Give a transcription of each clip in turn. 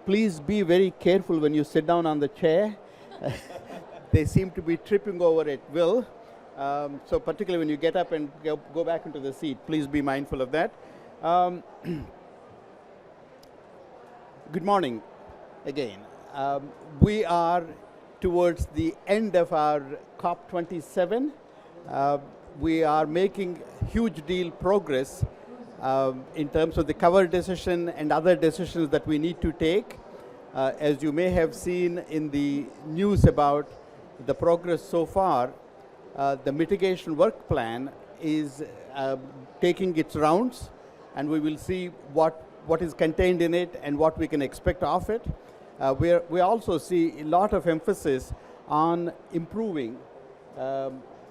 please be very careful when you sit down on the chair. They seem to be tripping over at will. So particularly when you get up and go back into the seat, please be mindful of that. Good morning again. We are towards the end of our COP27. We are making huge deal progress in terms of the cover decision and other decisions that we need to take. As you may have seen in the news about the progress so far, the mitigation work plan is taking its rounds, and we will see what is contained in it and what we can expect of it. We also see a lot of emphasis on improving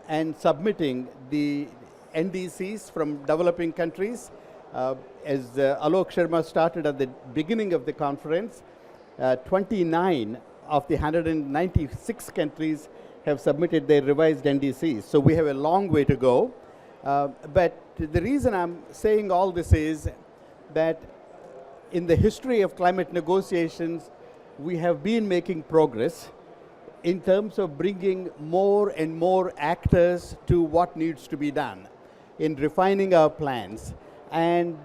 and submitting the NDCs from developing countries. As Alok Sharma started at the beginning of the conference, 29 of the 196 countries have submitted their revised NDCs. So we have a long way to go. But the reason I'm saying all this is that in the history of climate negotiations, we have been making progress in terms of bringing more and more actors to what needs to be done in refining our plans and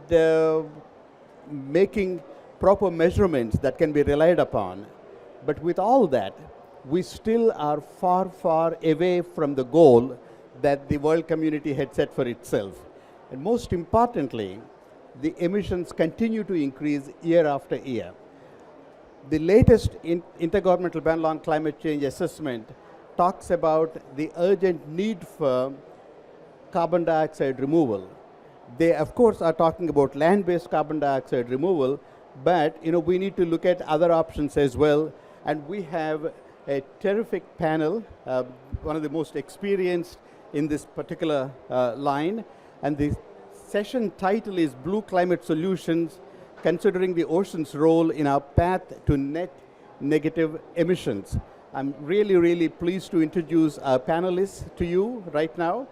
making proper measurements that can be relied upon. But with all that, we still are far, far away from the goal that the world community had set for itself. And most importantly, the emissions continue to increase year after year. The latest Intergovernmental Panel on Climate Change assessment talks about the urgent need for carbon dioxide removal. They, of course, are talking about land-based carbon dioxide removal, but we need to look at other options as well. And we have a terrific panel, one of the most experienced in this particular line. And the session title is Blue Climate Solutions, Considering the Ocean's Role in Our Path to Net Negative Emissions. I'm really, really pleased to introduce our panelists to you right now.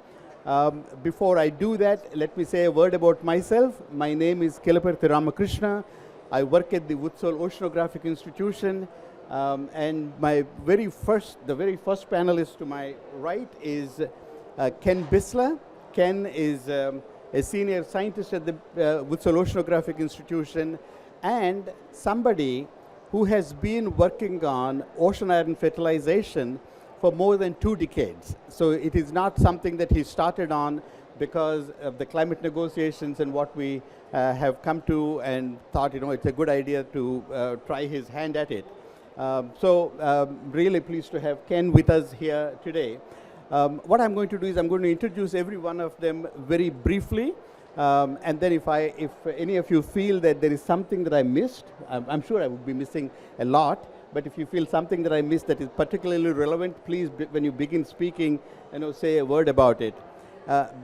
Before I do that, let me say a word about myself. My name is Kilaparthi Ramakrishna. I work at the Woodsole Oceanographic Institution. And the very first panelist to my right is Ken Bisler. Ken is a senior scientist at the Woodsole Oceanographic Institution and somebody who has been working on ocean iron fertilization for more than 2 decades. So it is not something that he started on because of the climate negotiations and what we have come to and thought, it's a good idea to try his hand at it. Really pleased to have Ken with us here today. What I'm going to do is I'm going to introduce every one of them very briefly, and then if any of you feel that there is something that I missed, I'm sure I would be missing a lot, but if you feel something that I missed that is particularly relevant, please, when you begin speaking, say a word about it.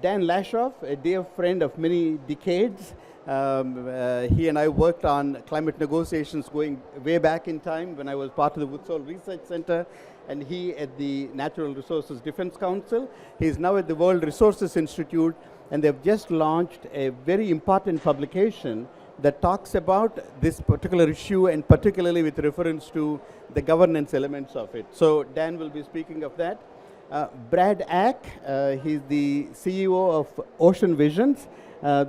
Dan Lashoff, a dear friend of many decades, he and I worked on climate negotiations going way back in time when I was part of the Woodsole Research Center, and he at the Natural Resources Defense Council. He's now at the World Resources Institute, and they've just launched a very important publication that talks about this particular issue, and particularly with reference to the governance elements of it. So Dan will be speaking of that. Brad Ack, he's the CEO of Ocean Visions.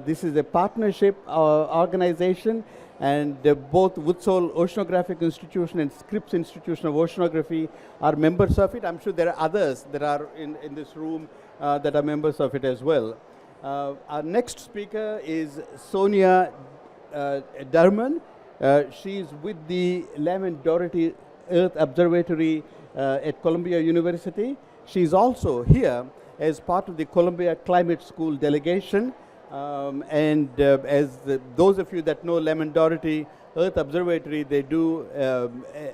This is a partnership organization, and both Woodsole Oceanographic Institution and Scripps Institution of Oceanography are members of it. I'm sure there are others that are in this room that are members of it as well. Our next speaker is Sonia Durman. She's with the Lamont Doherty Earth Observatory at Columbia University. She's also here as part of the Columbia Climate School delegation. As those of you that know Lamont Doherty Earth Observatory, they do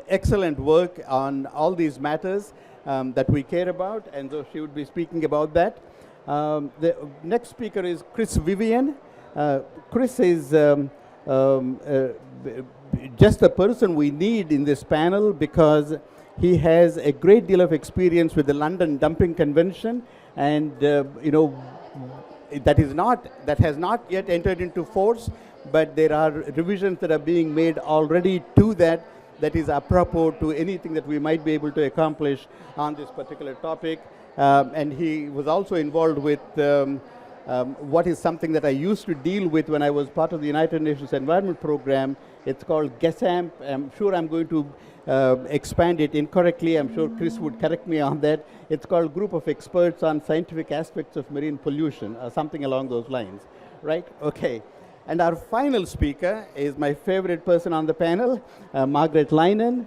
excellent work on all these matters that we care about, and so she would be speaking about that. The next speaker is Chris Vivian. Chris is just the person we need in this panel because he has a great deal of experience with the London Dumping Convention, and that has not yet entered into force, but there are revisions that are being made already to that, that is apropos to anything that we might be able to accomplish on this particular topic. And he was also involved with what is something that I used to deal with when I was part of the United Nations Environment Program. It's called GESAMP. I'm sure I'm going to expand it incorrectly. I'm sure Chris would correct me on that. It's called Group of Experts on Scientific Aspects of Marine Pollution, or something along those lines, right? Okay. And our final speaker is my favorite person on the panel, Margaret Leinen,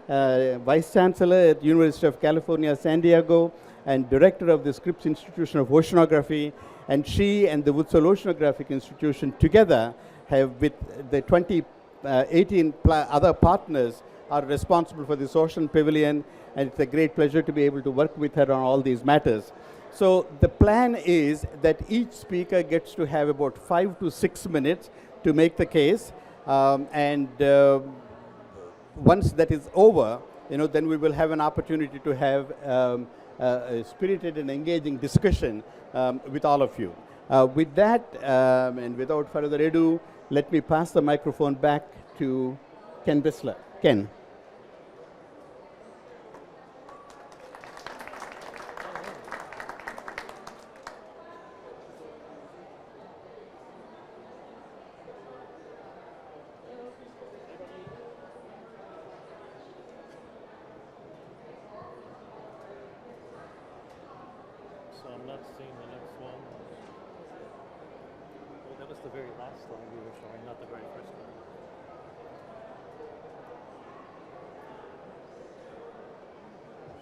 Vice Chancellor at University of California, San Diego, and Director of the Scripps Institution of Oceanography. And she and the Woodsell Oceanographic Institution together have, with the 18 other partners, are responsible for this ocean pavilion, and it's a great pleasure to be able to work with her on all these matters. So the plan is that each speaker gets to have about 5 to 6 minutes to make the case, and once that is over, then we will have an opportunity to have a spirited and engaging discussion with all of you. With that, and without further ado, let me pass the microphone back to Ken Bissler. Ken. So I'm not seeing the next one. Well, that was the very last slide we were showing, not the very first one.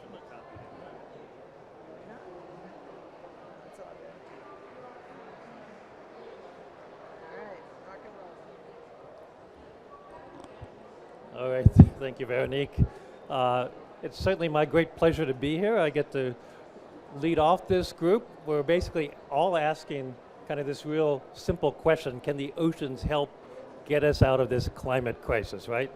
Should I copy it? No, it's all good. All right, rock and roll. All right, thank you, Veronique. It's certainly my great pleasure to be here. I get to lead off this group. We're basically all asking kind of this real simple question: can the oceans help get us out of this climate crisis, right?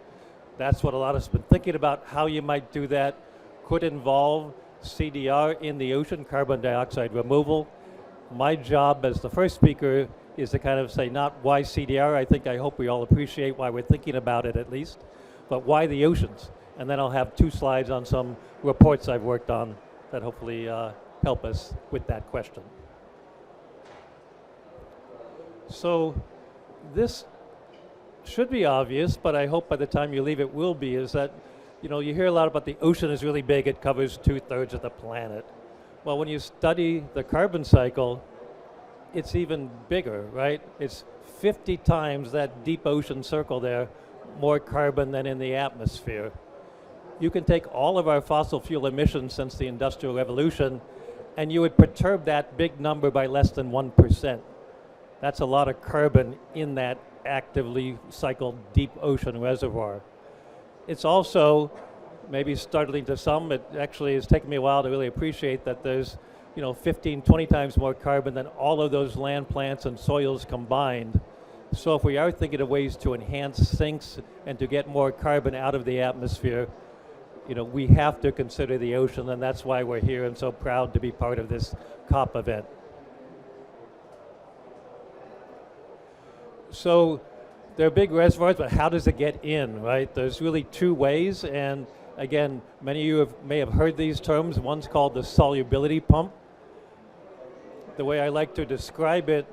That's what a lot of us have been thinking about. How you might do that could involve CDR in the ocean, carbon dioxide removal. My job as the first speaker is to kind of say not why CDR, I hope we all appreciate why we're thinking about it at least, but why the oceans? And then I'll have 2 slides on some reports I've worked on that hopefully help us with that question. So this should be obvious, but I hope by the time you leave it will be, is that, you hear a lot about the ocean is really big, it covers 2/3 of the planet. Well, when you study the carbon cycle, it's even bigger, right? It's 50 times that deep ocean circle there, more carbon than in the atmosphere. You can take all of our fossil fuel emissions since the Industrial Revolution, and you would perturb that big number by less than 1%. That's a lot of carbon in that actively cycled deep ocean reservoir. It's also maybe startling to some. It actually has taken me a while to really appreciate that there's 15, 20 times more carbon than all of those land plants and soils combined. So if we are thinking of ways to enhance sinks and to get more carbon out of the atmosphere, we have to consider the ocean, and that's why we're here and so proud to be part of this COP event. So there are big reservoirs, but how does it get in, right? There's really 2 ways, and again, many of you may have heard these terms. One's called the solubility pump. The way I like to describe it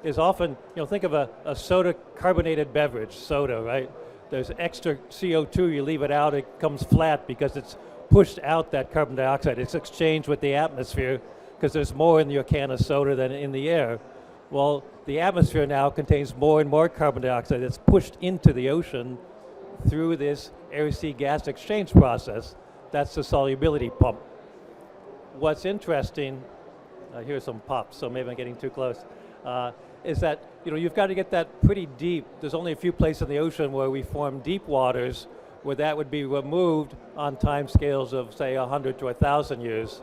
is often, think of a soda carbonated beverage, soda, right? There's extra CO2, you leave it out, it comes flat because it's pushed out that carbon dioxide. It's exchanged with the atmosphere because there's more in your can of soda than in the air. Well, the atmosphere now contains more and more carbon dioxide that's pushed into the ocean through this air-sea gas exchange process. That's the solubility pump. What's interesting, here's some pops, so maybe I'm getting too close, is that you've got to get that pretty deep. There's only a few places in the ocean where we form deep waters where that would be removed on time scales of, say, 100 to 1,000 years.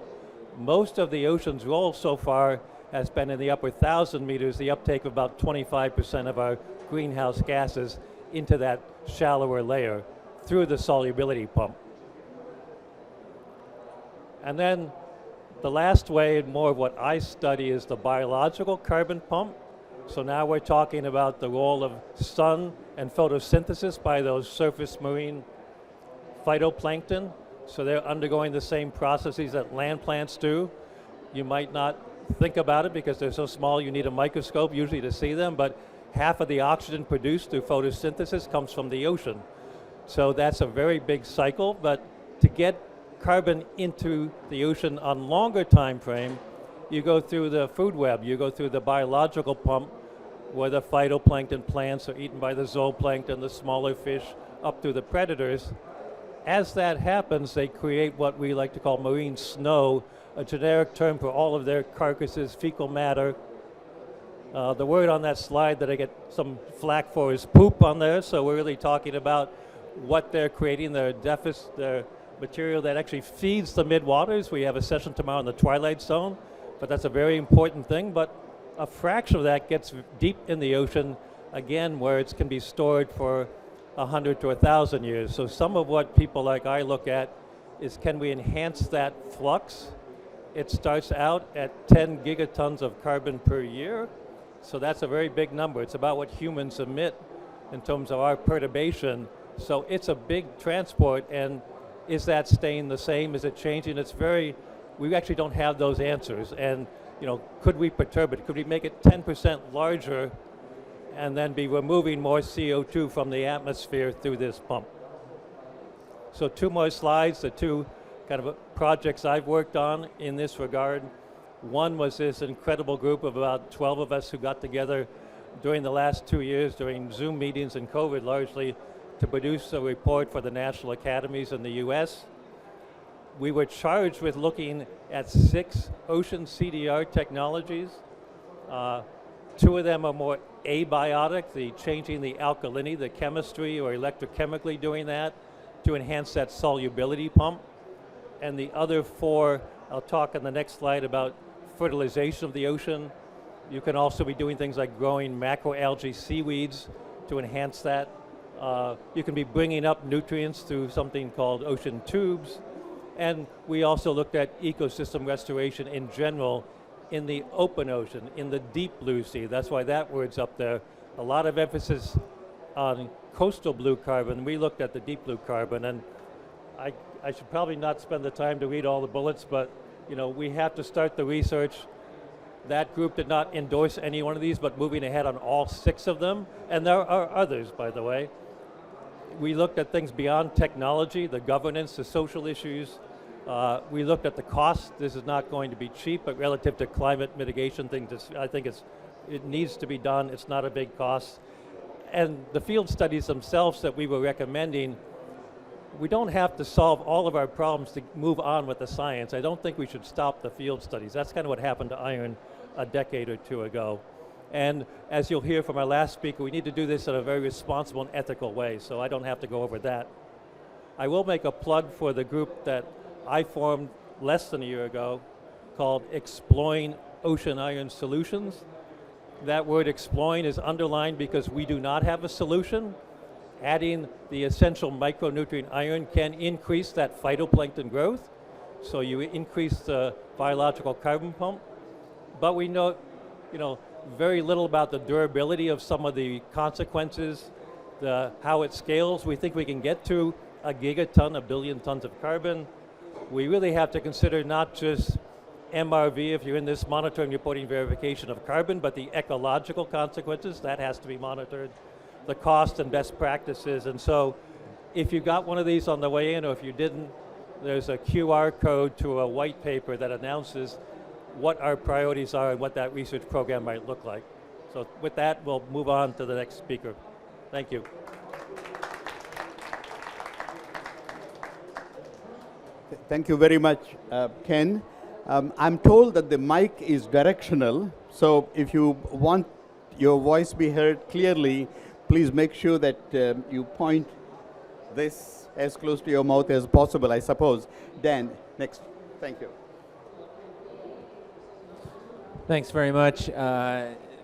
Most of the ocean's roll so far has been in the upper 1,000 meters, the uptake of about 25% of our greenhouse gases into that shallower layer through the solubility pump. And then the last way, and more of what I study, is the biological carbon pump. So now we're talking about the role of sun and photosynthesis by those surface marine phytoplankton. So they're undergoing the same processes that land plants do. You might not think about it because they're so small you need a microscope usually to see them, but half of the oxygen produced through photosynthesis comes from the ocean. So that's a very big cycle, but to get carbon into the ocean on longer time frame, you go through the food web, you go through the biological pump where the phytoplankton plants are eaten by the zooplankton, the smaller fish, up through the predators. As that happens, they create what we like to call marine snow, a generic term for all of their carcasses, fecal matter. The word on that slide that I get some flack for is poop on there, so we're really talking about what they're creating, their deficit, their material that actually feeds the midwaters. We have a session tomorrow in the twilight zone, but that's a very important thing. But a fraction of that gets deep in the ocean, again, where it can be stored for 100 to 1,000 years. So some of what people like I look at is, can we enhance that flux? It starts out at 10 gigatons of carbon per year. So that's a very big number. It's about what humans emit in terms of our perturbation. So it's a big transport, and is that staying the same? Is it changing? We actually don't have those answers. And could we perturb it? Could we make it 10% larger and then be removing more CO2 from the atmosphere through this pump? So 2 more slides, the 2 kind of projects I've worked on in this regard. One was this incredible group of about 12 of us who got together during the last 2 years, during Zoom meetings and COVID largely, to produce a report for the national academies in the US. We were charged with looking at 6 ocean CDR technologies. 2 of them are more abiotic, the changing the alkalinity, the chemistry or electrochemically doing that to enhance that solubility pump. And the other 4, I'll talk on the next slide about fertilization of the ocean. You can also be doing things like growing macroalgae seaweeds to enhance that. You can be bringing up nutrients through something called ocean tubes. And we also looked at ecosystem restoration in general in the open ocean, in the deep blue sea. That's why that word's up there. A lot of emphasis on coastal blue carbon. We looked at the deep blue carbon, and I should probably not spend the time to read all the bullets, but we have to start the research. That group did not endorse any one of these, but moving ahead on all 6 of them, and there are others, by the way. We looked at things beyond technology, the governance, the social issues. We looked at the cost. This is not going to be cheap, but relative to climate mitigation things, I think it needs to be done. It's not a big cost. And the field studies themselves that we were recommending, we don't have to solve all of our problems to move on with the science. I don't think we should stop the field studies. That's kind of what happened to iron a decade or 2 ago. And as you'll hear from our last speaker, we need to do this in a very responsible and ethical way, so I don't have to go over that. I will make a plug for the group that I formed less than a year ago called Exploring Ocean Iron Solutions. That word exploring is underlined because we do not have a solution. Adding the essential micronutrient iron can increase that phytoplankton growth, so you increase the biological carbon pump. But we know, very little about the durability of some of the consequences, how it scales. We think we can get to a gigaton, 1 billion tons of carbon. We really have to consider not just MRV, if you're in this monitoring, reporting, verification of carbon, but the ecological consequences, that has to be monitored, the cost and best practices. And so if you got one of these on the way in, or if you didn't, there's a QR code to a white paper that announces what our priorities are and what that research program might look like. So with that, we'll move on to the next speaker. Thank you. Thank you very much, Ken. I'm told that the mic is directional, so if you want your voice be heard clearly, please make sure that you point this as close to your mouth as possible, I suppose. Dan, next. Thank you. Thanks very much.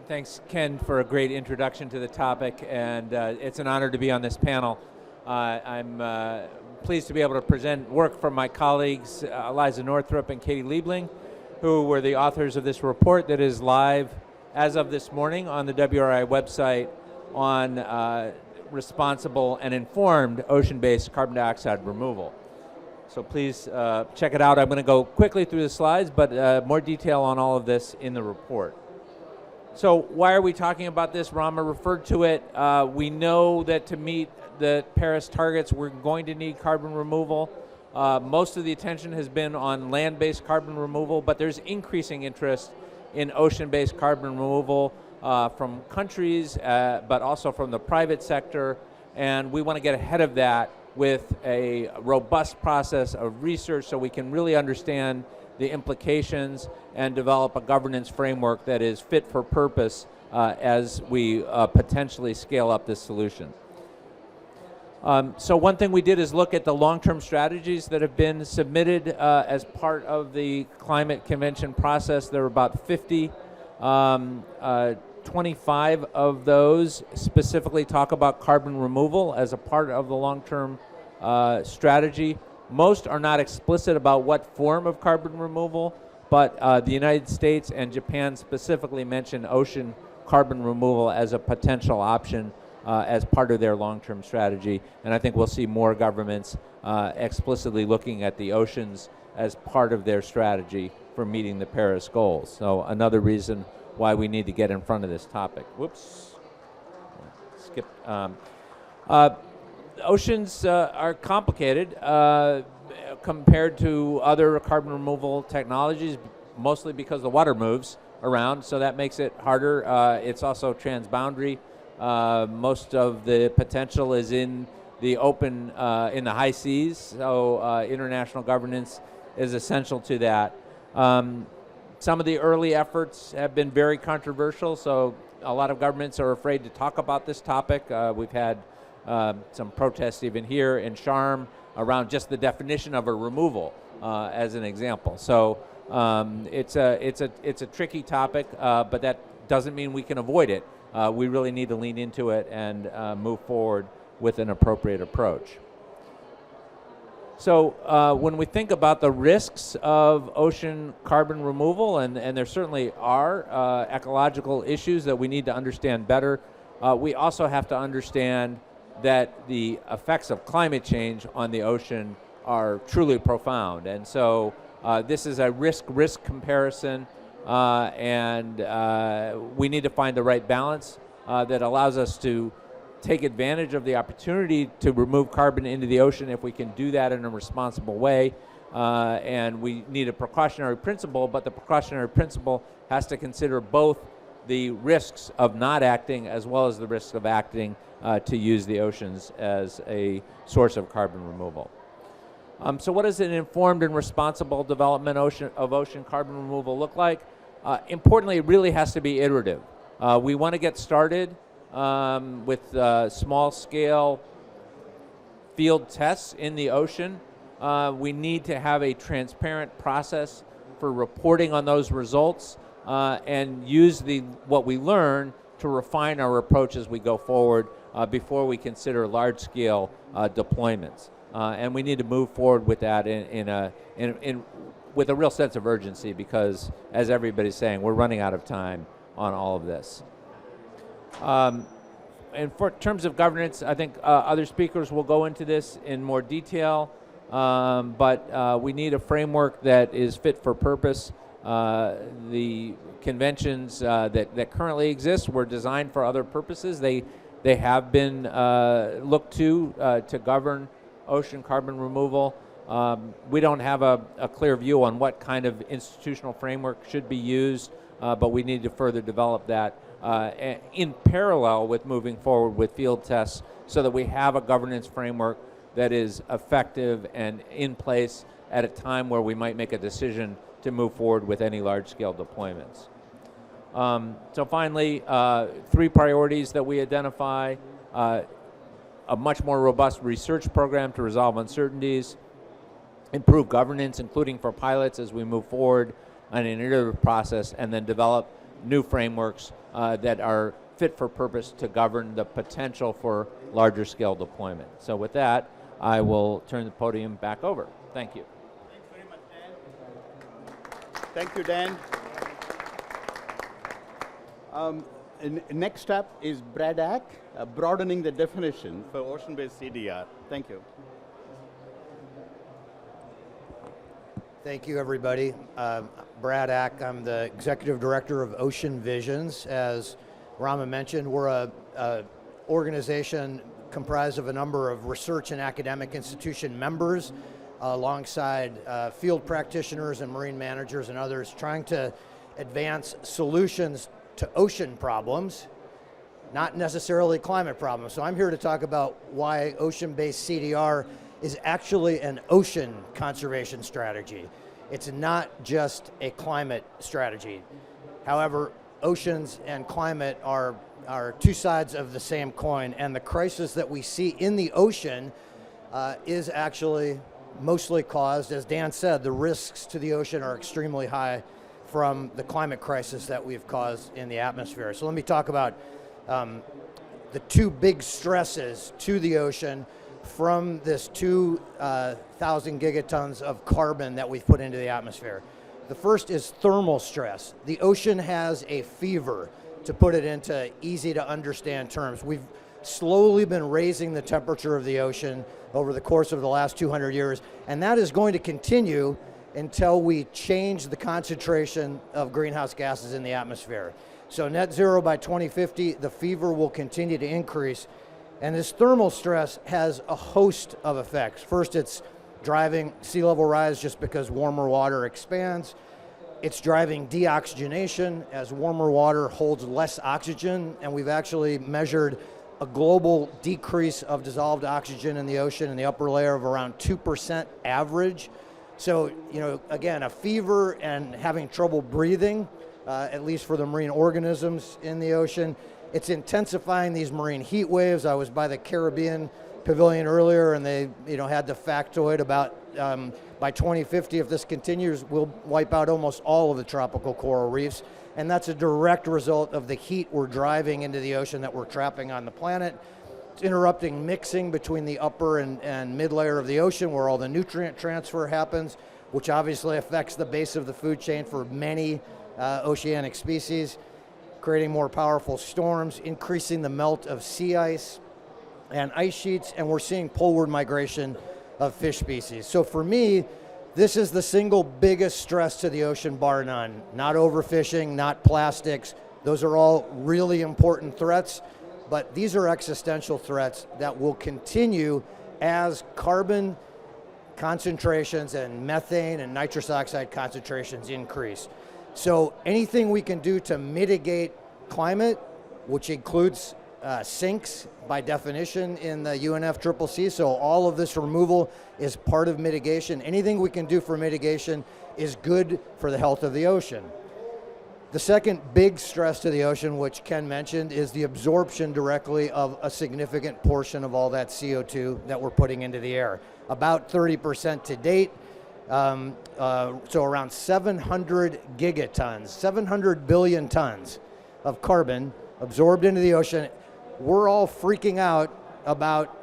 Thanks, Ken, for a great introduction to the topic, and it's an honor to be on this panel. I'm pleased to be able to present work from my colleagues, Eliza Northrup and Katie Liebling, who were the authors of this report that is live as of this morning on the WRI website on responsible and informed ocean-based carbon dioxide removal. So please check it out. I'm going to go quickly through the slides, but more detail on all of this in the report. So why are we talking about this? Rama referred to it. We know that to meet the Paris targets, we're going to need carbon removal. Most of the attention has been on land-based carbon removal, but there's increasing interest in ocean-based carbon removal from countries, but also from the private sector. And we want to get ahead of that with a robust process of research so we can really understand the implications and develop a governance framework that is fit for purpose as we potentially scale up this solution. So one thing we did is look at the long-term strategies that have been submitted as part of the climate convention process. There are about 50. 25 of those specifically talk about carbon removal as a part of the long-term strategy. Most are not explicit about what form of carbon removal, but the United States and Japan specifically mention ocean carbon removal as a potential option as part of their long-term strategy. And I think we'll see more governments explicitly looking at the oceans as part of their strategy for meeting the Paris goals. So another reason why we need to get in front of this topic. Whoops. Skip. Oceans are complicated compared to other carbon removal technologies, mostly because the water moves around, so that makes it harder. It's also transboundary. Most of the potential is in the open, in the high seas, so international governance is essential to that. Some of the early efforts have been very controversial, so a lot of governments are afraid to talk about this topic. We've had some protests even here in Sharm around just the definition of a removal as an example. So it's a tricky topic, but that doesn't mean we can avoid it. We really need to lean into it and move forward with an appropriate approach. So when we think about the risks of ocean carbon removal, and there certainly are ecological issues that we need to understand better, we also have to understand that the effects of climate change on the ocean are truly profound. And so this is a risk-risk comparison, and we need to find the right balance that allows us to take advantage of the opportunity to remove carbon into the ocean if we can do that in a responsible way. And we need a precautionary principle, but the precautionary principle has to consider both the risks of not acting as well as the risks of acting to use the oceans as a source of carbon removal. So what does an informed and responsible development of ocean carbon removal look like? Importantly, it really has to be iterative. We want to get started with small-scale field tests in the ocean. We need to have a transparent process for reporting on those results and use what we learn to refine our approach as we go forward before we consider large-scale deployments. And we need to move forward with that with a real sense of urgency because, as everybody's saying, we're running out of time on all of this. And for terms of governance, I think other speakers will go into this in more detail, but we need a framework that is fit for purpose. The conventions that currently exist were designed for other purposes. They have been looked to govern ocean carbon removal. We don't have a clear view on what kind of institutional framework should be used, but we need to further develop that in parallel with moving forward with field tests so that we have a governance framework that is effective and in place at a time where we might make a decision to move forward with any large-scale deployments. So finally, 3 priorities that we identify: a much more robust research program to resolve uncertainties, improve governance, including for pilots as we move forward on an iterative process, and then develop new frameworks that are fit for purpose to govern the potential for larger scale deployment. So with that, I will turn the podium back over. Thank you. Thanks very much, Dan. Thank you, Dan. Next up is Brad Ack, broadening the definition for ocean-based CDR. Thank you. Thank you, everybody. Brad Ack, I'm the Executive Director of Ocean Visions. As Rama mentioned, we're a organization comprised of a number of research and academic institution members, alongside field practitioners and marine managers and others, trying to advance solutions to ocean problems, not necessarily climate problems. So I'm here to talk about why ocean-based CDR is actually an ocean conservation strategy. It's not just a climate strategy. However, oceans and climate are two sides of the same coin, and the crisis that we see in the ocean is actually mostly caused, as Dan said, the risks to the ocean are extremely high from the climate crisis that we've caused in the atmosphere. So let me talk about the two big stresses to the ocean from this 2,000 gigatons of carbon that we've put into the atmosphere. The first is thermal stress. The ocean has a fever, to put it into easy to understand terms. We've slowly been raising the temperature of the ocean over the course of the last 200 years, and that is going to continue until we change the concentration of greenhouse gases in the atmosphere. So net zero by 2050, the fever will continue to increase. And this thermal stress has a host of effects. First, it's driving sea level rise just because warmer water expands. It's driving deoxygenation as warmer water holds less oxygen, and we've actually measured a global decrease of dissolved oxygen in the ocean in the upper layer of around 2% average. So, again, a fever and having trouble breathing, at least for the marine organisms in the ocean. It's intensifying these marine heat waves. I was by the Caribbean Pavilion earlier, and they had the factoid about by 2050, if this continues, we'll wipe out almost all of the tropical coral reefs. And that's a direct result of the heat we're driving into the ocean that we're trapping on the planet. It's interrupting mixing between the upper and mid layer of the ocean, where all the nutrient transfer happens, which obviously affects the base of the food chain for many oceanic species, creating more powerful storms, increasing the melt of sea ice and ice sheets, and we're seeing poleward migration of fish species. So for me, this is the single biggest stress to the ocean, bar none. Not overfishing, not plastics. Those are all really important threats, but these are existential threats that will continue as carbon concentrations and methane and nitrous oxide concentrations increase. So anything we can do to mitigate climate, which includes sinks by definition in the UNFCCC, so all of this removal is part of mitigation. Anything we can do for mitigation is good for the health of the ocean. The second big stress to the ocean, which Ken mentioned, is the absorption directly of a significant portion of all that CO2 that we're putting into the air. About 30% to date, so around 700 gigatons, 700 billion tons of carbon absorbed into the ocean. We're all freaking out about,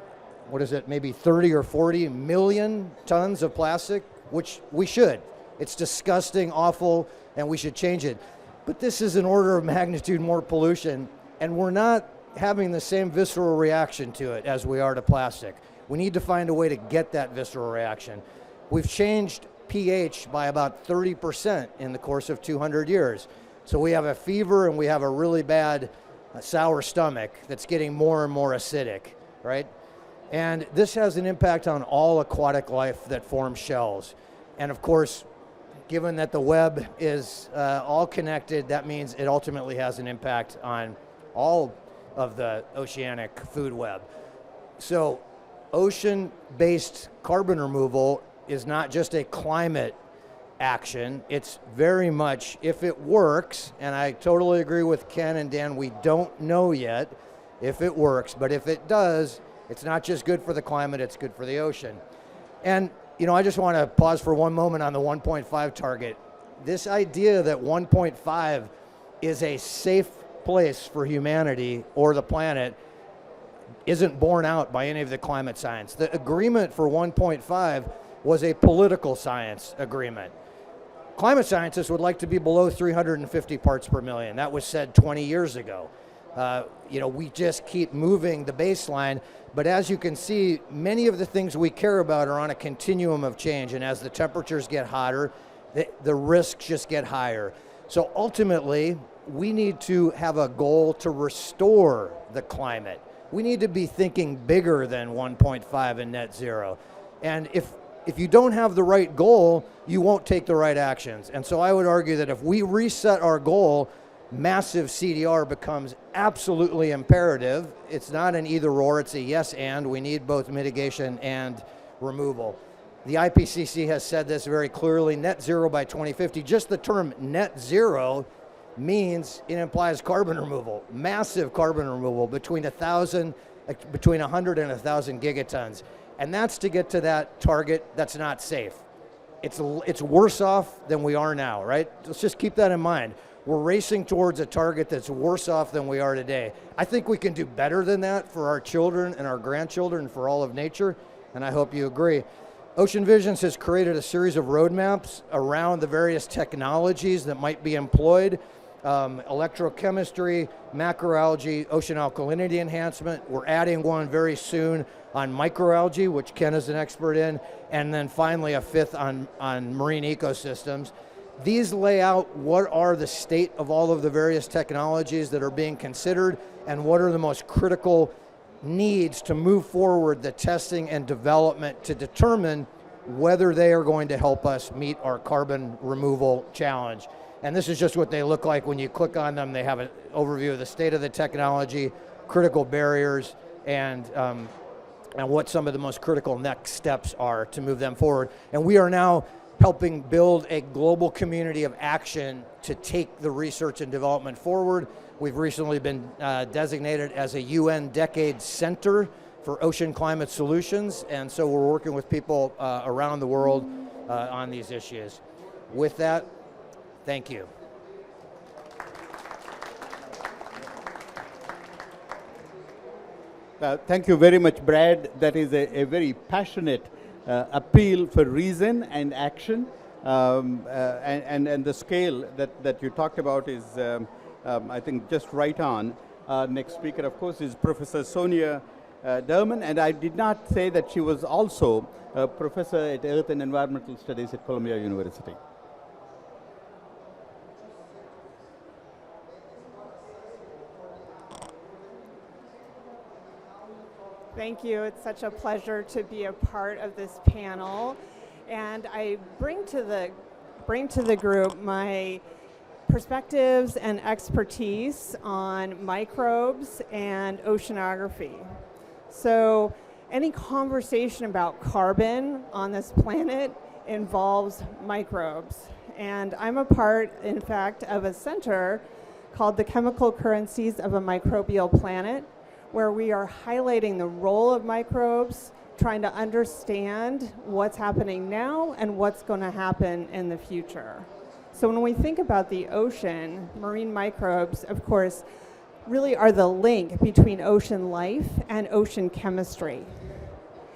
maybe 30 or 40 million tons of plastic, which we should. It's disgusting, awful, and we should change it. But this is an order of magnitude more pollution, and we're not having the same visceral reaction to it as we are to plastic. We need to find a way to get that visceral reaction. We've changed pH by about 30% in the course of 200 years. So we have a fever and we have a really bad sour stomach that's getting more and more acidic, right? And this has an impact on all aquatic life that forms shells. And of course, given that the web is all connected, that means it ultimately has an impact on all of the oceanic food web. So ocean-based carbon removal is not just a climate action, it's very much, if it works, and I totally agree with Ken and Dan, we don't know yet if it works, but if it does, it's not just good for the climate, it's good for the ocean. And I just want to pause for one moment on the 1.5 target. This idea that 1.5 is a safe place for humanity or the planet isn't borne out by any of the climate science. The agreement for 1.5 was a political science agreement. Climate scientists would like to be below 350 parts per million. That was said 20 years ago. We just keep moving the baseline, but as you can see, many of the things we care about are on a continuum of change, and as the temperatures get hotter, the risks just get higher. So ultimately, we need to have a goal to restore the climate. We need to be thinking bigger than 1.5 and net zero. And if you don't have the right goal, you won't take the right actions. And so I would argue that if we reset our goal, massive CDR becomes absolutely imperative. It's not an either or, it's a yes and. We need both mitigation and removal. The IPCC has said this very clearly, net zero by 2050. Just the term net zero means it implies carbon removal, massive carbon removal between 100 and 1,000 gigatons. And that's to get to that target that's not safe. It's worse off than we are now, right? Let's just keep that in mind. We're racing towards a target that's worse off than we are today. I think we can do better than that for our children and our grandchildren, for all of nature, and I hope you agree. Ocean Visions has created a series of roadmaps around the various technologies that might be employed. Electrochemistry, macroalgae, ocean alkalinity enhancement. We're adding one very soon on microalgae, which Ken is an expert in, and then finally a fifth on marine ecosystems. These lay out what are the state of all of the various technologies that are being considered and what are the most critical needs to move forward the testing and development to determine whether they are going to help us meet our carbon removal challenge. And this is just what they look like when you click on them. They have an overview of the state of the technology, critical barriers, and what some of the most critical next steps are to move them forward. And we are now helping build a global community of action to take the research and development forward. We've recently been designated as a UN Decade Center for Ocean Climate Solutions, and so we're working with people around the world on these issues. With that, thank you. Thank you very much, Brad. That is a very passionate appeal for reason and action, and the scale that you talked about is, I think, just right on. Next speaker, of course, is Professor Sonia Derman, and I did not say that she was also a professor at Earth and Environmental Studies at Columbia University. Thank you. It's such a pleasure to be a part of this panel, and I bring to the group my perspectives and expertise on microbes and oceanography. So any conversation about carbon on this planet involves microbes, and I'm a part, in fact, of a center called the Chemical Currencies of a Microbial Planet, where we are highlighting the role of microbes, trying to understand what's happening now and what's going to happen in the future. So when we think about the ocean, marine microbes, of course, really are the link between ocean life and ocean chemistry.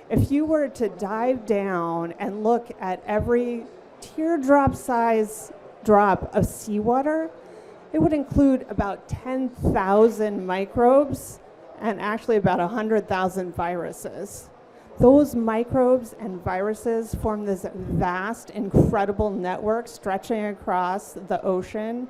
If you were to dive down and look at every teardrop-size drop of seawater, it would include about 10,000 microbes and actually about 100,000 viruses. Those microbes and viruses form this vast, incredible network stretching across the ocean.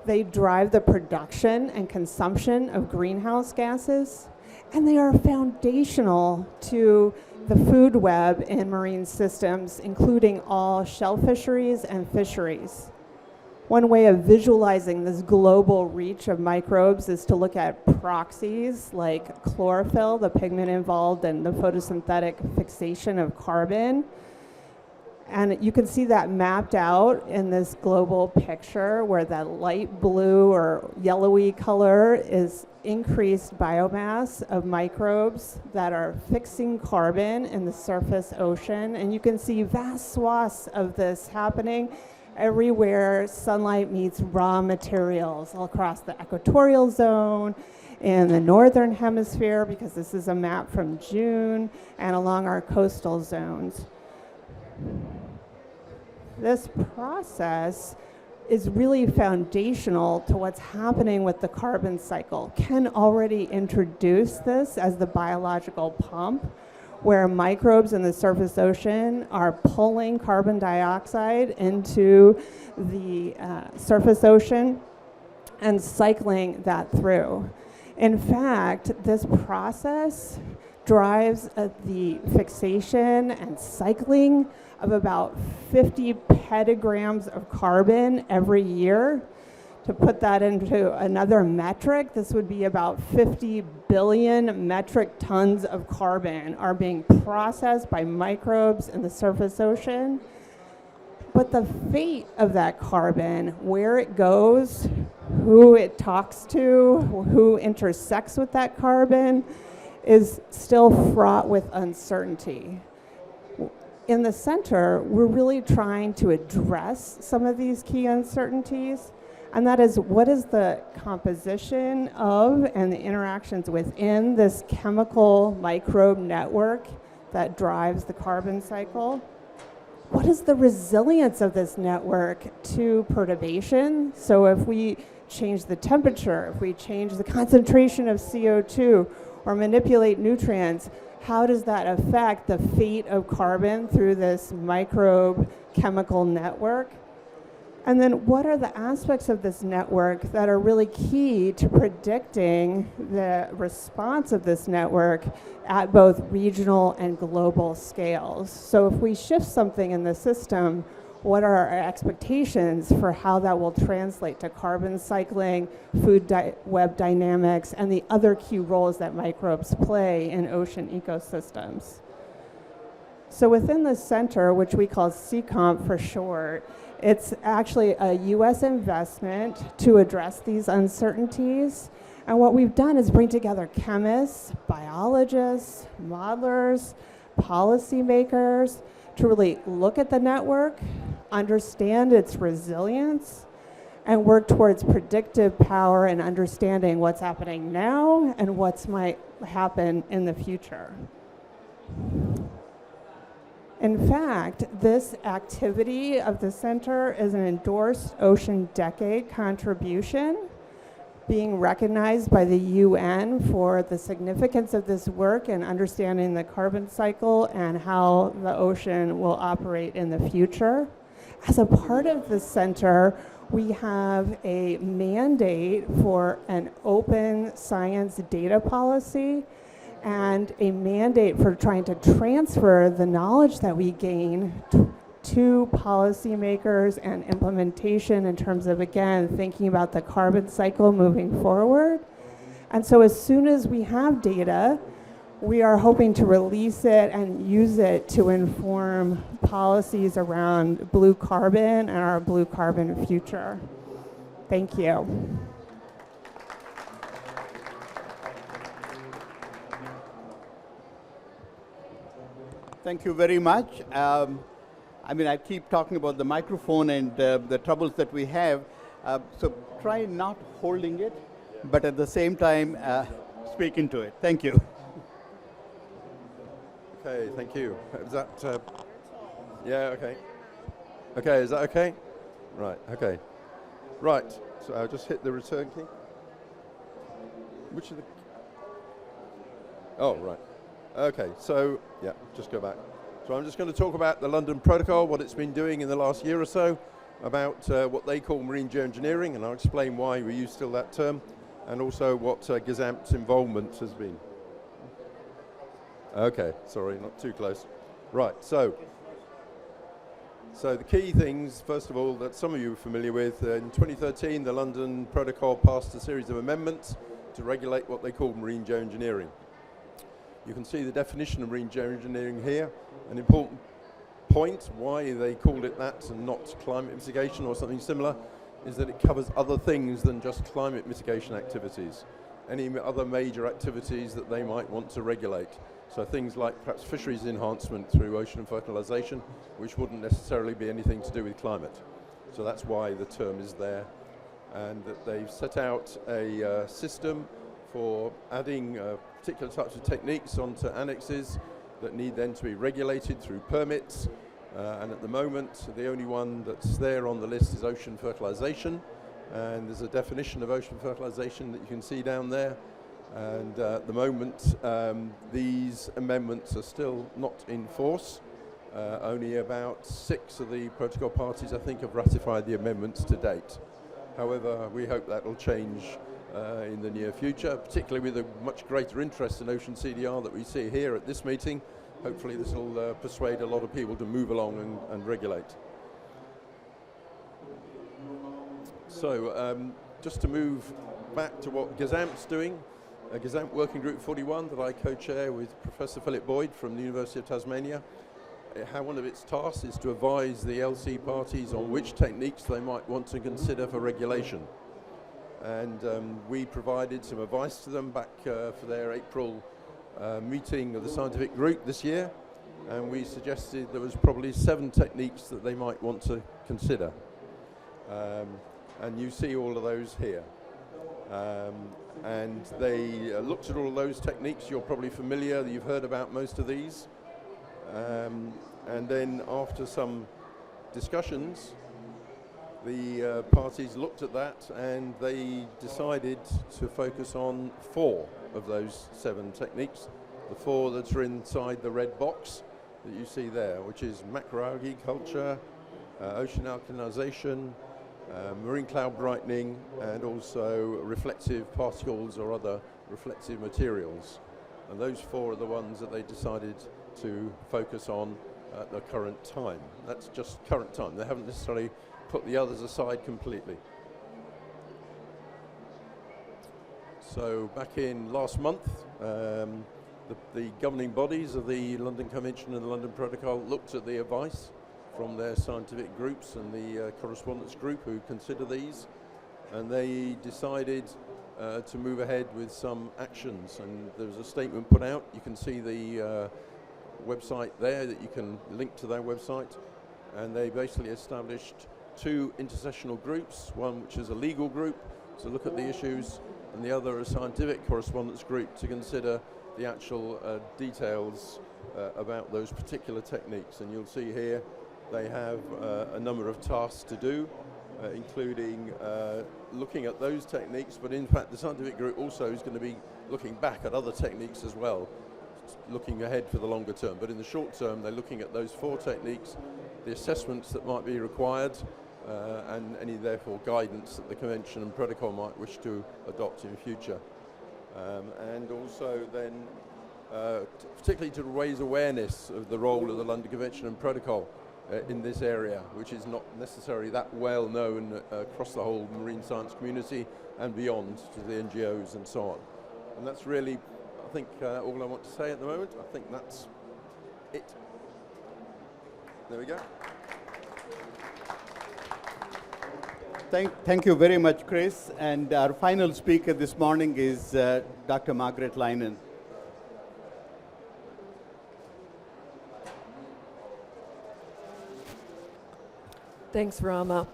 They drive the production and consumption of greenhouse gases, and they are foundational to the food web in marine systems, including all shell fisheries and fisheries. One way of visualizing this global reach of microbes is to look at proxies like chlorophyll, the pigment involved in the photosynthetic fixation of carbon. And you can see that mapped out in this global picture where that light blue or yellowy color is increased biomass of microbes that are fixing carbon in the surface ocean. And you can see vast swaths of this happening everywhere sunlight meets raw materials, all across the equatorial zone, in the northern hemisphere, because this is a map from June, and along our coastal zones. this process is really foundational to what's happening with the carbon cycle. Ken already introduced this as the biological pump, where microbes in the surface ocean are pulling carbon dioxide into the surface ocean and cycling that through. In fact, this process drives the fixation and cycling of about 50 petagrams of carbon every year. To put that into another metric, this would be about 50 billion metric tons of carbon are being processed by microbes in the surface ocean. But the fate of that carbon, where it goes, who it talks to, who intersects with that carbon, is still fraught with uncertainty. In the center, we're really trying to address some of these key uncertainties, and that is, what is the composition of and the interactions within this chemical microbe network that drives the carbon cycle? What is the resilience of this network to perturbation? So if we change the temperature, if we change the concentration of CO2 or manipulate nutrients, how does that affect the fate of carbon through this microbe chemical network? And then what are the aspects of this network that are really key to predicting the response of this network at both regional and global scales? So if we shift something in the system, what are our expectations for how that will translate to carbon cycling, food web dynamics, and the other key roles that microbes play in ocean ecosystems? So within the center, which we call CCOMP for short, it's actually a US investment to address these uncertainties. And what we've done is bring together chemists, biologists, modelers, policymakers to really look at the network, understand its resilience, and work towards predictive power and understanding what's happening now and what's might happen in the future. In fact, this activity of the center is an endorsed Ocean Decade contribution, being recognized by the UN for the significance of this work and understanding the carbon cycle and how the ocean will operate in the future. As a part of the center, we have a mandate for an open science data policy and a mandate for trying to transfer the knowledge that we gain to policymakers and implementation in terms of, again, thinking about the carbon cycle moving forward. And so as soon as we have data, we are hoping to release it and use it to inform policies around blue carbon and our blue carbon future. Thank you. Thank you very much. I keep talking about the microphone and the troubles that we have. So try not holding it, but at the same time, speak into it. Thank you. Okay, thank you. Is that, yeah, okay. Okay, is that okay? Right, okay. Right, so I'll just hit the return key. Which of the, oh, right. Okay, so, yeah, just go back. So I'm just going to talk about the London Protocol, what it's been doing in the last year or so, about what they call marine geoengineering, and I'll explain why we use still that term, and also what GISAMP's involvement has been. Okay, sorry, not too close. Right, so the key things, first of all, that some of you are familiar with, in 2013, the London Protocol passed a series of amendments to regulate what they call marine geoengineering. You can see the definition of marine geoengineering here. An important point why they called it that and not climate mitigation or something similar is that it covers other things than just climate mitigation activities. Any other major activities that they might want to regulate. So things like perhaps fisheries enhancement through ocean fertilization, which wouldn't necessarily be anything to do with climate. So that's why the term is there. And that they've set out a system for adding particular types of techniques onto annexes that need then to be regulated through permits, And at the moment, the only one that's there on the list is ocean fertilization. And there's a definition of ocean fertilization that you can see down there. And at the moment, these amendments are still not in force. Only about 6 of the protocol parties, I think, have ratified the amendments to date. However, we hope that will change in the near future, particularly with a much greater interest in ocean CDR that we see here at this meeting. Hopefully this will persuade a lot of people to move along and regulate. So just to move back to what GAZAMP's doing, GAZAMP Working Group 41 that I co-chair with Professor Philip Boyd from the University of Tasmania. One of its tasks is to advise the LC parties on which techniques they might want to consider for regulation. And we provided some advice to them back for their April meeting of the scientific group this year, and we suggested there was probably 7 techniques that they might want to consider. And you see all of those here. And they looked at all of those techniques. You're probably familiar, you've heard about most of these. And then after some discussions, the parties looked at that and they decided to focus on 4 of those 7 techniques. The 4 that are inside the red box that you see there, which is macroalgae culture, ocean alkalinization, marine cloud brightening, and also reflective particles or other reflective materials. And those 4 are the ones that they decided to focus on at the current time. That's just current time. They haven't necessarily put the others aside completely. So back in last month, the governing bodies of the London Convention and the London Protocol looked at the advice from their scientific groups and the correspondence group who consider these, and they decided to move ahead with some actions. And there was a statement put out. You can see the website there that you can link to their website, and they basically established 2 intercessional groups, one which is a legal group to look at the issues, and the other a scientific correspondence group to consider the actual details about those particular techniques. And you'll see here they have a number of tasks to do, including looking at those techniques, but in fact the scientific group also is going to be looking back at other techniques as well, looking ahead for the longer term. But in the short term, they're looking at those 4 techniques, the assessments that might be required, and any therefore guidance that the Convention and Protocol might wish to adopt in future. And also then, particularly to raise awareness of the role of the London Convention and Protocol in this area, which is not necessarily that well known across the whole marine science community and beyond to the NGOs and so on. And that's really, I think, all I want to say at the moment. I think that's it. There we go. Thank you very much, Chris. And our final speaker this morning is Dr. Margaret Leinen. Thanks, Rama.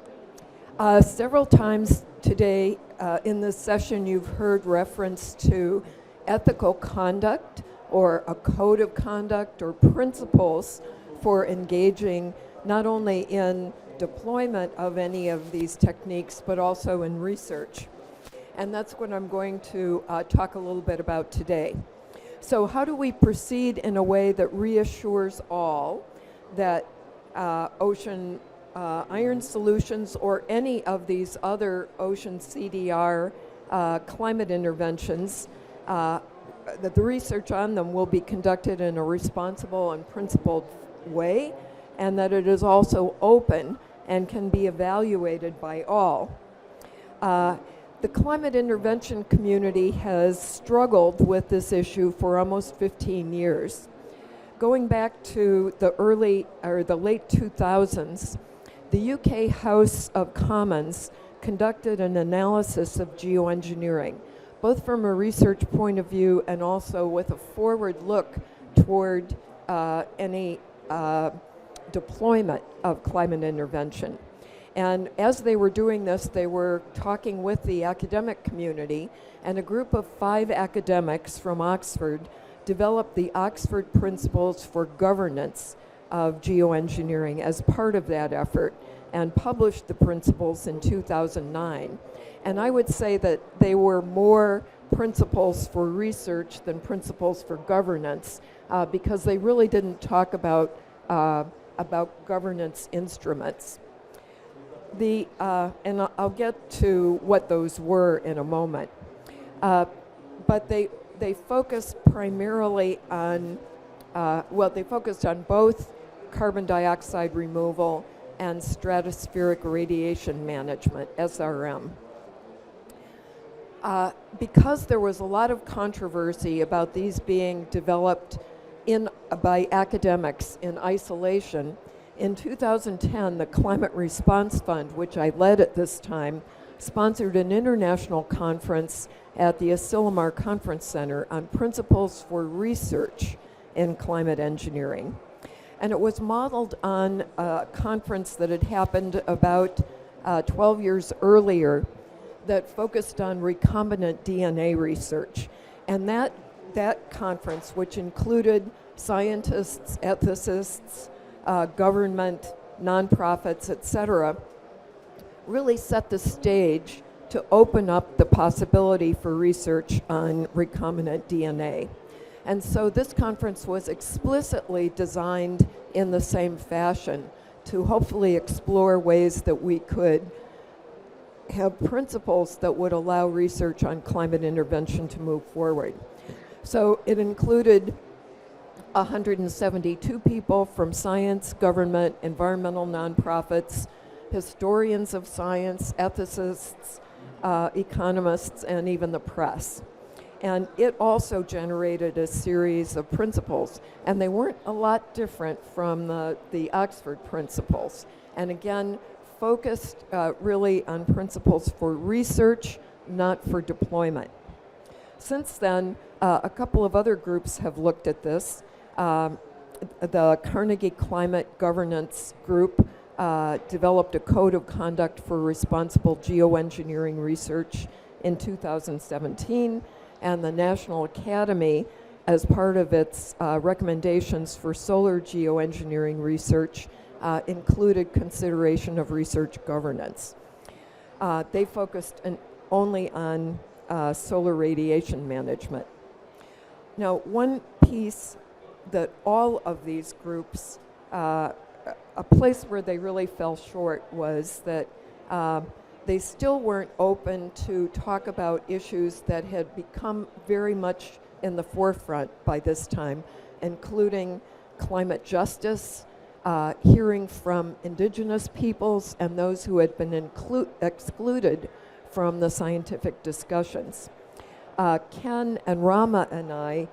Several times today in this session, you've heard reference to ethical conduct or a code of conduct or principles for engaging not only in deployment of any of these techniques, but also in research. And that's what I'm going to talk a little bit about today. So how do we proceed in a way that reassures all that ocean iron solutions or any of these other ocean CDR climate interventions, that the research on them will be conducted in a responsible and principled way, and that it is also open and can be evaluated by all. The climate intervention community has struggled with this issue for almost 15 years. Going back to the late 2000s, the UK House of Commons conducted an analysis of geoengineering, both from a research point of view and also with a forward look toward any deployment of climate intervention. And as they were doing this, they were talking with the academic community, and a group of 5 academics from Oxford developed the Oxford Principles for Governance of geoengineering as part of that effort and published the principles in 2009. And I would say that they were more principles for research than principles for governance because they really didn't talk about governance instruments. And I'll get to what those were in a moment. But they focused primarily on, they focused on both carbon dioxide removal and stratospheric radiation management, SRM. Because there was a lot of controversy about these being developed by academics in isolation, in 2010, the Climate Response Fund, which I led at this time, sponsored an international conference at the Asilomar Conference Center on principles for research in climate engineering. And it was modeled on a conference that had happened about 12 years earlier that focused on recombinant DNA research. And that conference, which included scientists, ethicists, government, nonprofits, et cetera, really set the stage to open up the possibility for research on recombinant DNA. And so this conference was explicitly designed in the same fashion to hopefully explore ways that we could have principles that would allow research on climate intervention to move forward. So it included 172 people from science, government, environmental nonprofits, historians of science, ethicists, economists, and even the press. And it also generated a series of principles, and they weren't a lot different from the Oxford principles. And again, focused really on principles for research, not for deployment. Since then, a couple of other groups have looked at this. The Carnegie Climate Governance Group developed a code of conduct for responsible geoengineering research in 2017, and the National Academy, as part of its recommendations for solar geoengineering research, included consideration of research governance. They focused only on solar radiation management. Now, one piece that all of these groups, a place where they really fell short was that they still weren't open to talk about issues that had become very much in the forefront by this time, including climate justice, hearing from indigenous peoples and those who had been excluded from the scientific discussions. Ken and Rama and I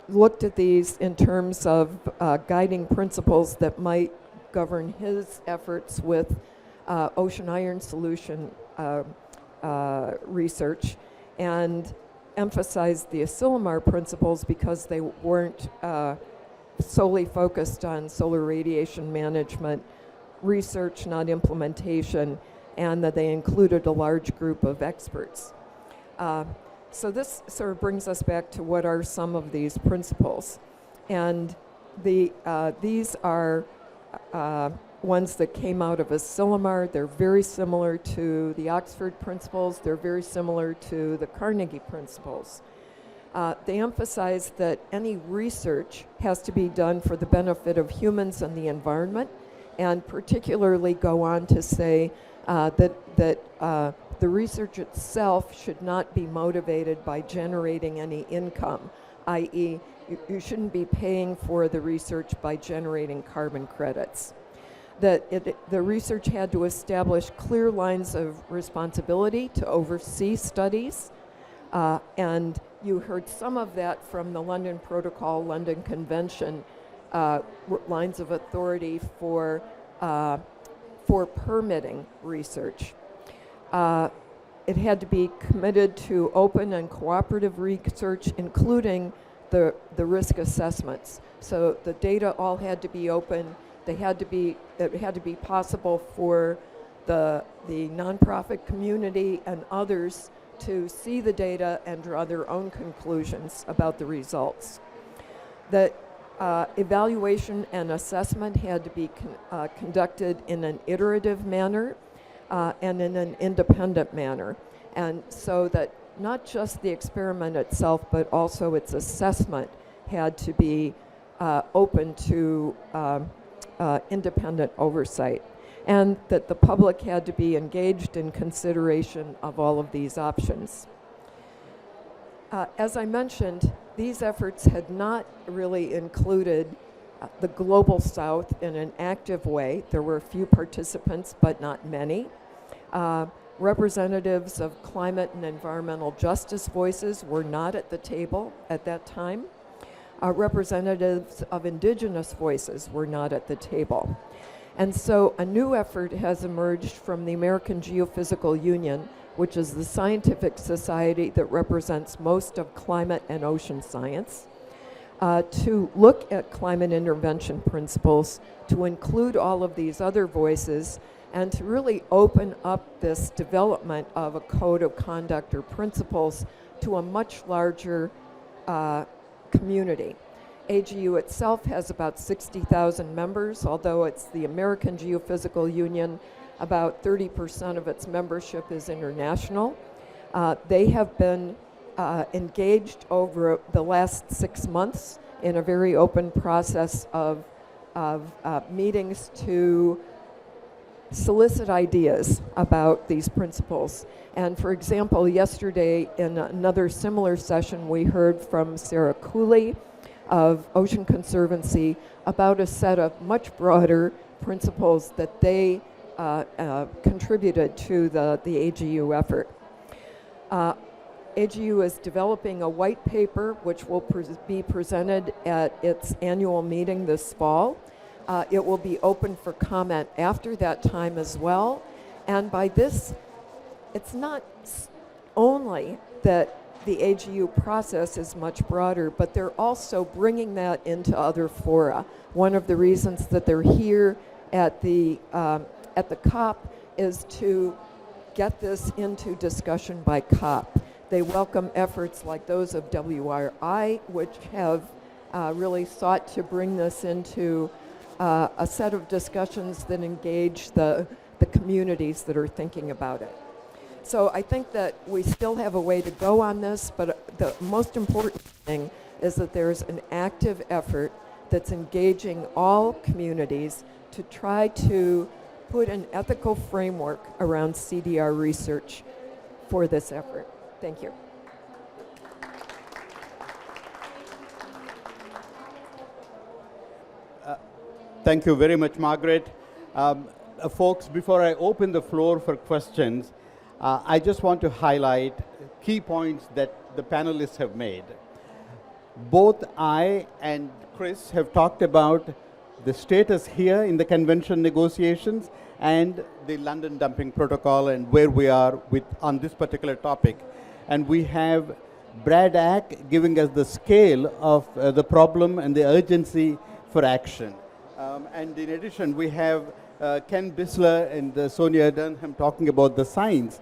looked at these in terms of guiding principles that might govern his efforts with ocean iron solution research, and emphasized the Asilomar principles because they weren't solely focused on solar radiation management research, not implementation, and that they included a large group of experts. So this sort of brings us back to what are some of these principles. And these are ones that came out of Asilomar. They're very similar to the Oxford principles. They're very similar to the Carnegie principles. They emphasize that any research has to be done for the benefit of humans and the environment, and particularly go on to say that the research itself should not be motivated by generating any income, i.e., you shouldn't be paying for the research by generating carbon credits. That the research had to establish clear lines of responsibility to oversee studies, and you heard some of that from the London Protocol, London Convention, lines of authority for permitting research. It had to be committed to open and cooperative research, including the risk assessments. So the data all had to be open. It had to be possible for the nonprofit community and others to see the data and draw their own conclusions about the results. That evaluation and assessment had to be conducted in an iterative manner and in an independent manner. And so that not just the experiment itself, but also its assessment had to be open to independent oversight, and that the public had to be engaged in consideration of all of these options. As I mentioned, these efforts had not really included the Global South in an active way. There were a few participants, but not many. Representatives of climate and environmental justice voices were not at the table at that time. Representatives of indigenous voices were not at the table. And so a new effort has emerged from the American Geophysical Union, which is the scientific society that represents most of climate and ocean science, to look at climate intervention principles, to include all of these other voices, and to really open up this development of a code of conduct or principles to a much larger community. AGU itself has about 60,000 members, although it's the American Geophysical Union. About 30% of its membership is international. They have been engaged over the last 6 months in a very open process of meetings to solicit ideas about these principles. And for example, yesterday in another similar session, we heard from Sarah Cooley of Ocean Conservancy about a set of much broader principles that they contributed to the AGU effort. AGU is developing a white paper which will be presented at its annual meeting this fall. It will be open for comment after that time as well. And by this, it's not only that the AGU process is much broader, but they're also bringing that into other fora. One of the reasons that they're here at the COP is to get this into discussion by COP. They welcome efforts like those of WRI, which have really sought to bring this into a set of discussions that engage the communities that are thinking about it. So I think that we still have a way to go on this, but the most important thing is that there's an active effort that's engaging all communities to try to put an ethical framework around CDR research for this effort. Thank you. Thank you very much, Margaret. Folks, before I open the floor for questions, I just want to highlight key points that the panelists have made. Both I and Chris have talked about the status here in the convention negotiations and the London Dumping Protocol and where we are on this particular topic. And we have Brad Ack giving us the scale of the problem and the urgency for action. And in addition, we have Ken Bissler and Sonia Dunham talking about the science,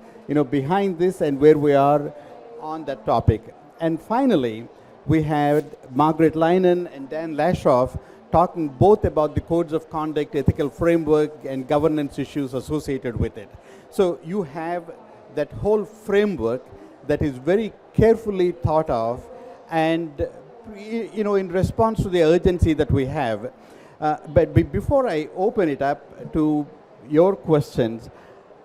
behind this and where we are on that topic. And finally, we had Margaret Leinen and Dan Lashoff talking both about the codes of conduct, ethical framework, and governance issues associated with it. So you have that whole framework that is very carefully thought of, and in response to the urgency that we have. But before I open it up to your questions,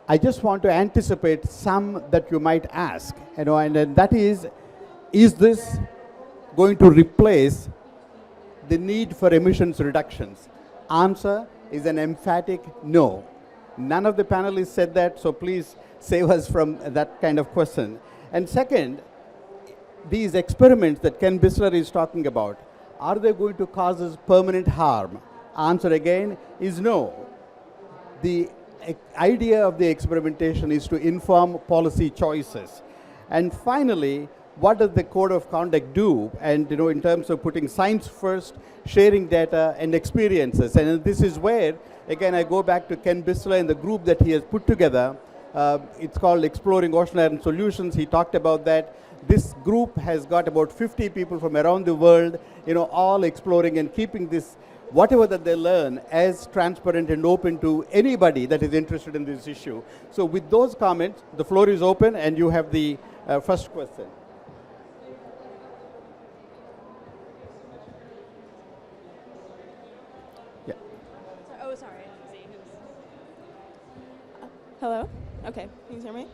I just want to anticipate some that you might ask, and that is this going to replace the need for emissions reductions? Answer is an emphatic no. None of the panelists said that, so please save us from that kind of question. And second, these experiments that Ken Bissler is talking about, are they going to cause us permanent harm? Answer again is no. The idea of the experimentation is to inform policy choices. And finally, what does the code of conduct do? And in terms of putting science first, sharing data and experiences. And this is where, again, I go back to Ken Bissler and the group that he has put together. It's called Exploring Ocean Solutions. He talked about that. This group has got about 50 people from around the world, all exploring and keeping this, whatever that they learn, as transparent and open to anybody that is interested in this issue. So with those comments, the floor is open, and you have the first question. Yeah. Oh, sorry. I didn't see who's. Hello? Okay. Can you hear me?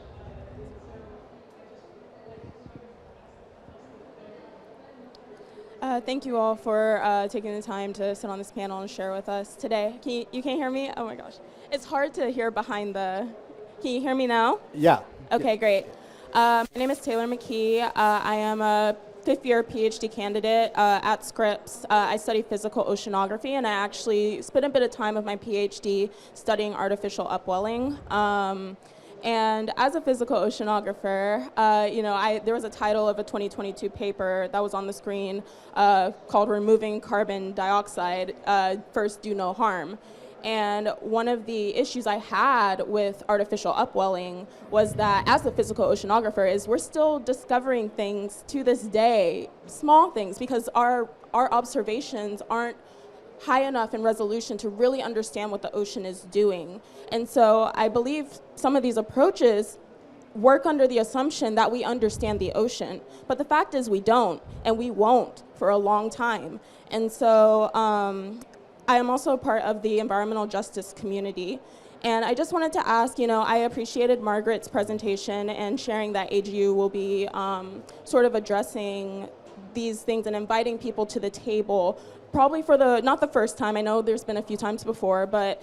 Thank you all for taking the time to sit on this panel and share with us today. You can't hear me? Oh my gosh. It's hard to hear behind the... Can you hear me now? Yeah. Okay, great. My name is Taylor McKee. I am a fifth-year PhD candidate at Scripps. I study physical oceanography, and I actually spent a bit of time of my PhD studying artificial upwelling. And as a physical oceanographer, there was a title of a 2022 paper that was on the screen called "Removing Carbon Dioxide, First Do No Harm." And one of the issues I had with artificial upwelling was that as a physical oceanographer is we're still discovering things to this day, small things, because our observations aren't high enough in resolution to really understand what the ocean is doing. And so I believe some of these approaches work under the assumption that we understand the ocean. But the fact is we don't, and we won't for a long time. And so I am also a part of the environmental justice community. And I just wanted to ask, I appreciated Margaret's presentation and sharing that AGU will be sort of addressing these things and inviting people to the table, probably for not the first time, I know there's been a few times before, but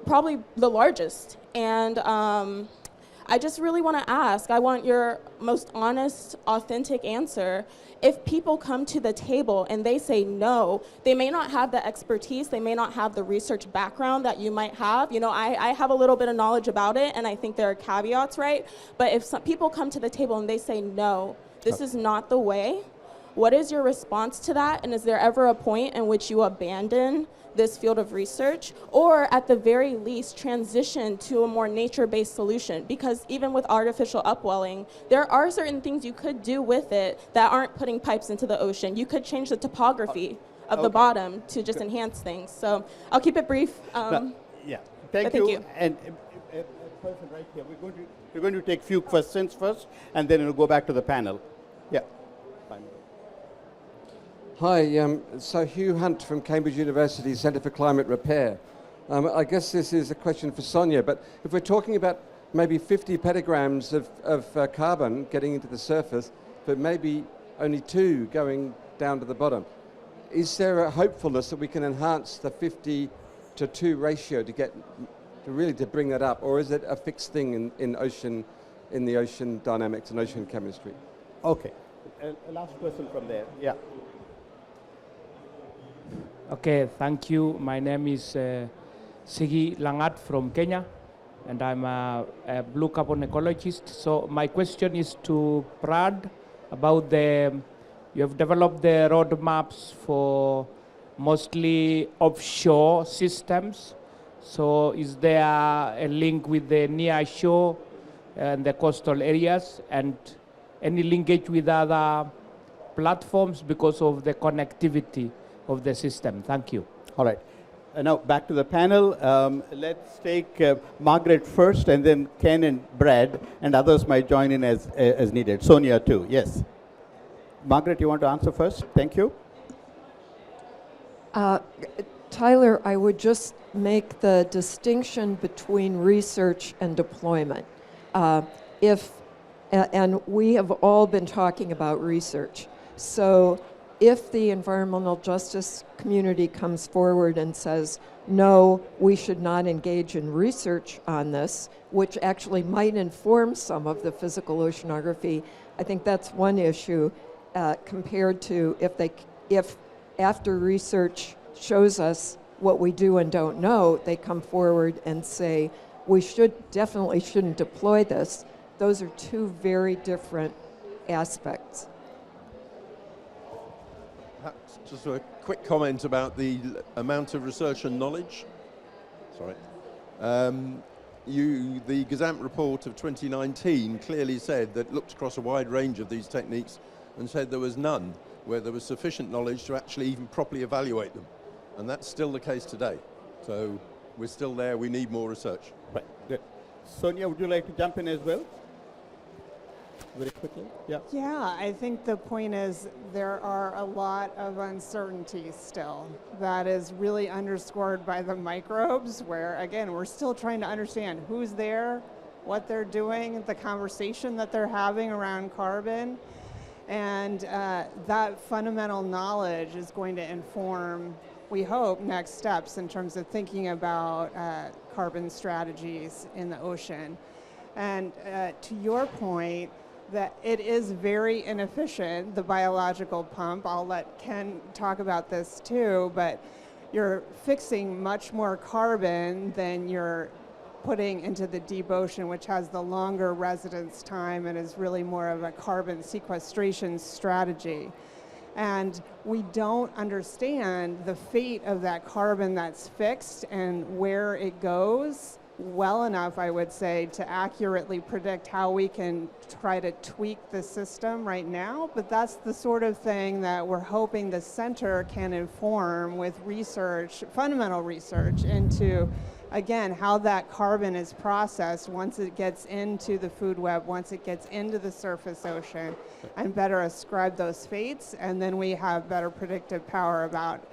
probably the largest. And I just really want to ask, I want your most honest, authentic answer. If people come to the table and they say no, they may not have the expertise, they may not have the research background that you might have. I have a little bit of knowledge about it, and I think there are caveats, right? But if some people come to the table and they say no, this is not the way, what is your response to that? And is there ever a point in which you abandon this field of research, or at the very least transition to a more nature-based solution? Because even with artificial upwelling, there are certain things you could do with it that aren't putting pipes into the ocean. You could change the topography of the bottom to just enhance things. So I'll keep it brief. Yeah, thank you. And person right here, we're going to take few questions first, and then we'll go back to the panel. Yeah. Fine. Hi, so Hugh Hunt from Cambridge University Centre for Climate Repair. I guess this is a question for Sonia, but if we're talking about maybe 50 petagrams of carbon getting into the surface, but maybe only 2 going down to the bottom, is there a hopefulness that we can enhance the 50 to 2 ratio to really bring that up, or is it a fixed thing in the ocean dynamics and ocean chemistry? Okay. Last question from there. Yeah. Okay, thank you. My name is Sigi Langat from Kenya, and I'm a blue carbon ecologist. So my question is to Brad about you have developed the roadmaps for mostly offshore systems. So is there a link with the near shore and the coastal areas, and any linkage with other platforms because of the connectivity of the system? Thank you. All right. Now back to the panel. Let's take Margaret first, and then Ken and Brad, and others might join in as needed. Sonia too. Yes. Margaret, you want to answer first? Thank you. Tyler, I would just make the distinction between research and deployment. And we have all been talking about research. So if the environmental justice community comes forward and says, no, we should not engage in research on this, which actually might inform some of the physical oceanography, I think that's one issue compared to if after research shows us what we do and don't know, they come forward and say, we definitely shouldn't deploy this. Those are two very different aspects. Perhaps just a quick comment about the amount of research and knowledge. Sorry. the Gazamp report of 2019 clearly said that looked across a wide range of these techniques and said there was none where there was sufficient knowledge to actually even properly evaluate them. And that's still the case today. So we're still there. We need more research. Right. Good. Sonia, would you like to jump in as well? Very quickly. Yeah. Yeah, I think the point is there are a lot of uncertainties still. That is really underscored by the microbes, where again, we're still trying to understand who's there, what they're doing, the conversation that they're having around carbon. And that fundamental knowledge is going to inform, we hope, next steps in terms of thinking about carbon strategies in the ocean. And to your point, that it is very inefficient, the biological pump. I'll let Ken talk about this too, but you're fixing much more carbon than you're putting into the deep ocean, which has the longer residence time and is really more of a carbon sequestration strategy. And we don't understand the fate of that carbon that's fixed and where it goes well enough, I would say, to accurately predict how we can try to tweak the system right now. But that's the sort of thing that we're hoping the center can inform with research, fundamental research into, again, how that carbon is processed once it gets into the food web, once it gets into the surface ocean, and better ascribe those fates. And then we have better predictive power about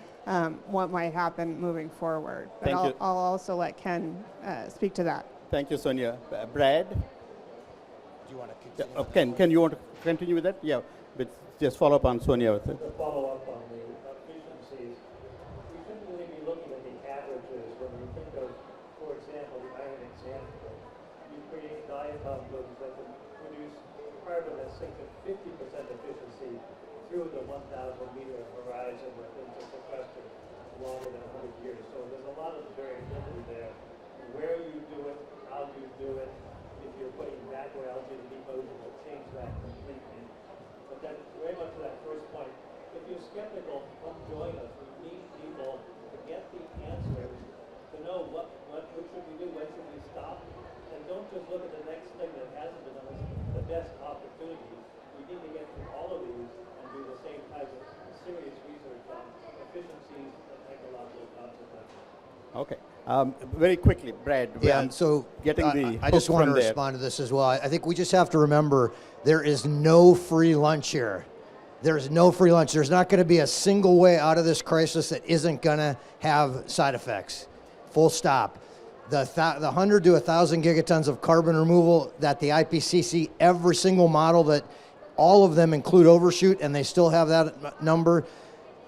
what might happen moving forward. But Thank you. I'll also let Ken speak to that. Thank you, Sonia. Brad? Do you want to continue? Ken, you want to continue with that? Yeah, but just follow up on Sonia with it. To follow up on the efficiencies, we shouldn't really be looking at the averages when we think of, for example, I have an example. You create diatom goods that can produce carbon that's 50% efficiency through the 1,000-meter horizon within to sequester longer than 100 years. So there's a lot of variability there. Where you do it, how you do it, if you're putting macroalgae in the deep ocean, will change that completely. But that, very much to that first point, if you're skeptical, come join us. We need people to get the answers, to know what should we do, when should we stop, and don't just look at the next thing that hasn't been done as the best opportunity. We need to get through all of these and do the same type of serious research on efficiencies and ecological consequences. Okay. Very quickly, Brad. Yeah, so getting the I just hook want to from there. respond to this as well. I think we just have to remember there is no free lunch here. There's no free lunch. There's not going to be a single way out of this crisis that isn't going to have side effects. Full stop. The 100 to 1,000 gigatons of carbon removal that the IPCC, every single model that all of them include overshoot, and they still have that number.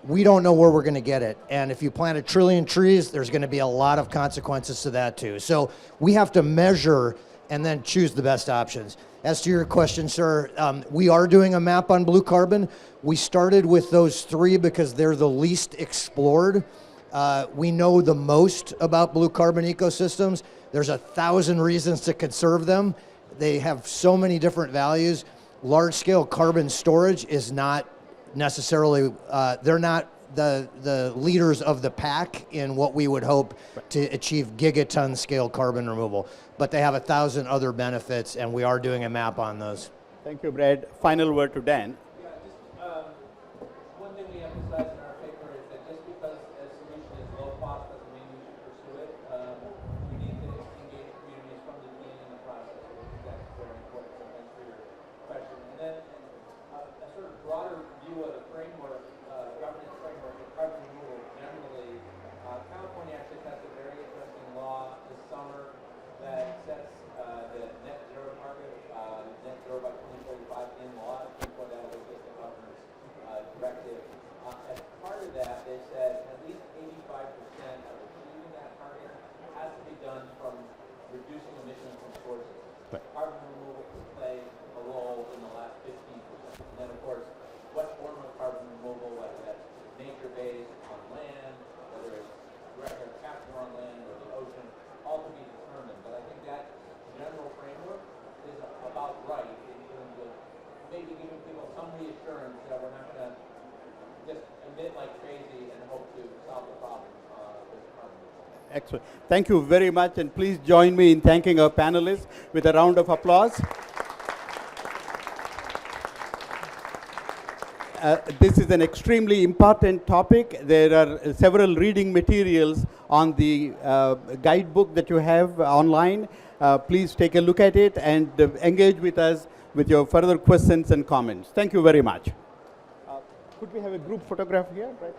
We don't know where we're going to get it. And if you plant 1 trillion trees, there's going to be a lot of consequences to that too. So we have to measure and then choose the best options. As to your question, sir, we are doing a map on blue carbon. We started with those 3 because they're the least explored. We know the most about blue carbon ecosystems. There's 1,000 reasons to conserve them. They have so many different values. Large-scale carbon storage is not necessarily, they're not the leaders of the pack in what we would hope to achieve gigaton scale carbon removal. But they have 1,000 other benefits, and we are doing a map on those. Thank you, Brad. Final word to Dan. Yeah, just one thing we emphasize in our paper is that just because a solution is low cost doesn't mean we should pursue it. We need to engage communities from the beginning in the process. I think that's very important. So thanks for your question. And then a sort of broader view of the framework, governance framework of carbon removal generally. California actually passed a very interesting law this summer that sets the net zero target, net zero by 2045 in law. Before that, it was just the governor's directive. As part of that, they said at least 85% of achieving that target has to be done from reducing emissions from sources. Right. Carbon removal could play a role in the last 15%. And then, of course, what form of carbon removal, whether that's nature-based on land, whether it's direct air capture on land or the ocean, all to be determined. But I think that general framework is about right in terms of maybe giving people some reassurance that we're not going to just emit like crazy and hope to solve the problem with carbon. Excellent. Thank you very much, and please join me in thanking our panelists with a round of applause. This is an extremely important topic. There are several reading materials on the guidebook that you have online. Please take a look at it and engage with us with your further questions and comments. Thank you very much. Could we have a group photograph here? Right?